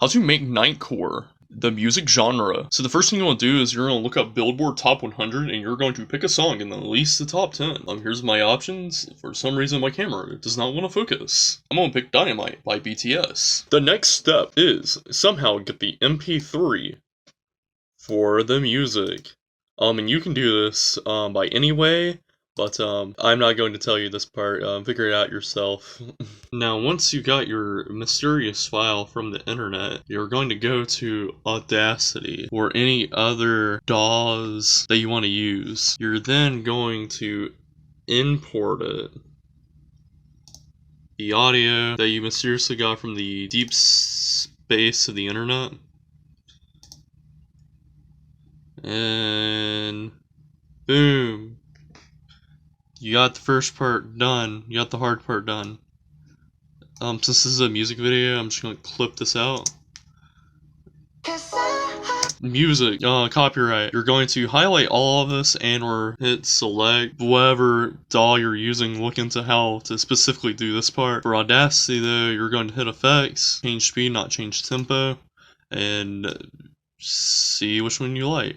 How to make nightcore, the music genre. So the first thing you want to do is you're going to look up Billboard Top 100 and you're going to pick a song in at least the top 10. Here's my options. For some reason my camera does not want to focus. I'm going to pick Dynamite by BTS. The next step is somehow get the MP3 for the music. And you can do this by any way. But I'm not going to tell you this part, figure it out yourself. Now, once you got your mysterious file from the internet, you're going to go to Audacity or any other DAWs that you want to use. You're then going to import it. The audio that you mysteriously got from the deep space of the internet. And boom. You got the first part done. You got the hard part done. Since this is a music video, I'm just gonna clip this out. Music, copyright. You're going to highlight all of this and or hit select. Whatever DAW you're using, look into how to specifically do this part. For Audacity though, you're going to hit effects, change speed, not change tempo, and see which one you like.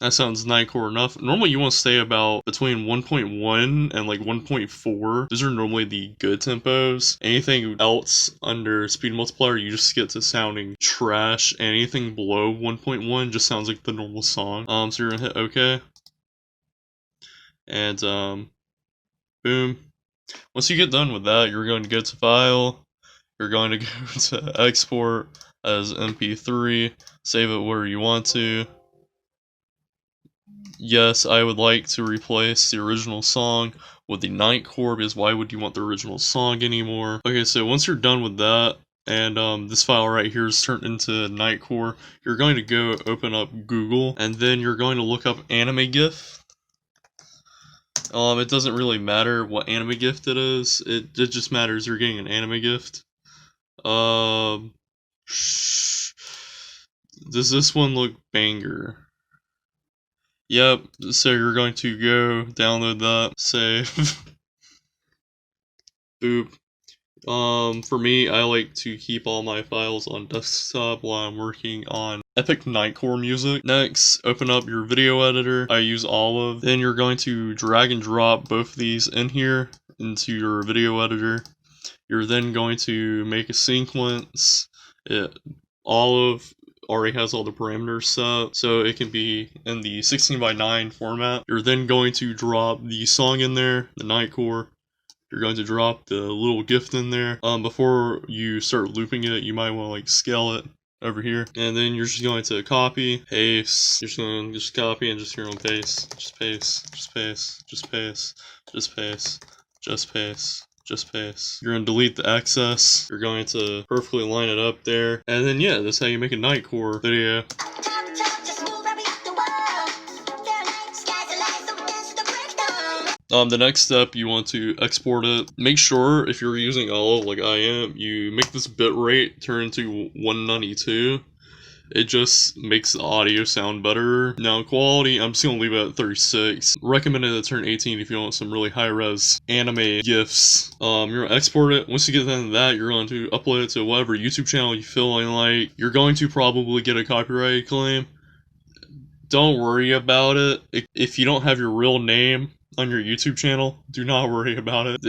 That sounds nightcore enough. Normally you want to stay about between 1.1 and like 1.4. Those are normally the good tempos. Anything else under speed multiplier, you just get to sounding trash. Anything below 1.1 just sounds like the normal song. So you're gonna hit OK. And boom. Once you get done with that, you're going to go to File. You're going to go to Export as MP3. Save it where you want to. Yes, I would like to replace the original song with the Nightcore, because why would you want the original song anymore? Okay, so once you're done with that, and this file right here is turned into Nightcore, you're going to go open up Google, and then you're going to look up anime GIF. It doesn't really matter what anime gift it is, it just matters you're getting an anime gift. Does this one look banger? Yep, so you're going to go download that, save. Boop. For me, I like to keep all my files on desktop while I'm working on epic nightcore music. Next, open up your video editor. I use Olive. Then you're going to drag and drop both of these in here into your video editor. You're then going to make a sequence. Olive already has all the parameters set, so it can be in the 16:9 format. You're then going to drop the song in there, the Nightcore. You're going to drop the little gift in there. Before you start looping it, you might want to like scale it over here. And then you're just going to copy, paste. You're just going to just copy and just here on paste. Just paste, just paste, just paste, just paste, just paste. Just paste. You're going to delete the excess. You're going to perfectly line it up there. And then yeah, that's how you make a Nightcore video. The next step, you want to export it. Make sure if you're using Olive like I am, you make this bitrate turn into 192. It just makes the audio sound better. Now quality, I'm just gonna leave it at 36. Recommended to turn 18 if you want some really high res anime GIFs. You're gonna export it. Once you get done with that, you're going to upload it to whatever YouTube channel you feel like. You're going to probably get a copyright claim. Don't worry about it. If you don't have your real name on your YouTube channel, do not worry about it.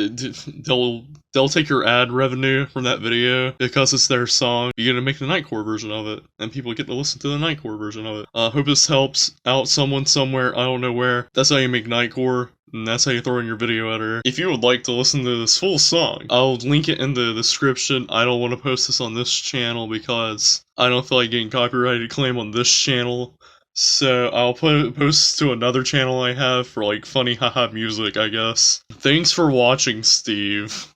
They'll take your ad revenue from that video because it's their song. You're gonna make the Nightcore version of it, and people get to listen to the Nightcore version of it. Hope this helps out someone somewhere, I don't know where. That's how you make Nightcore, and that's how you throw in your video editor. If you would like to listen to this full song, I'll link it in the description. I don't want to post this on this channel because I don't feel like getting copyrighted claim on this channel. So I'll post to another channel I have for like funny haha music, I guess. Thanks for watching, Steve.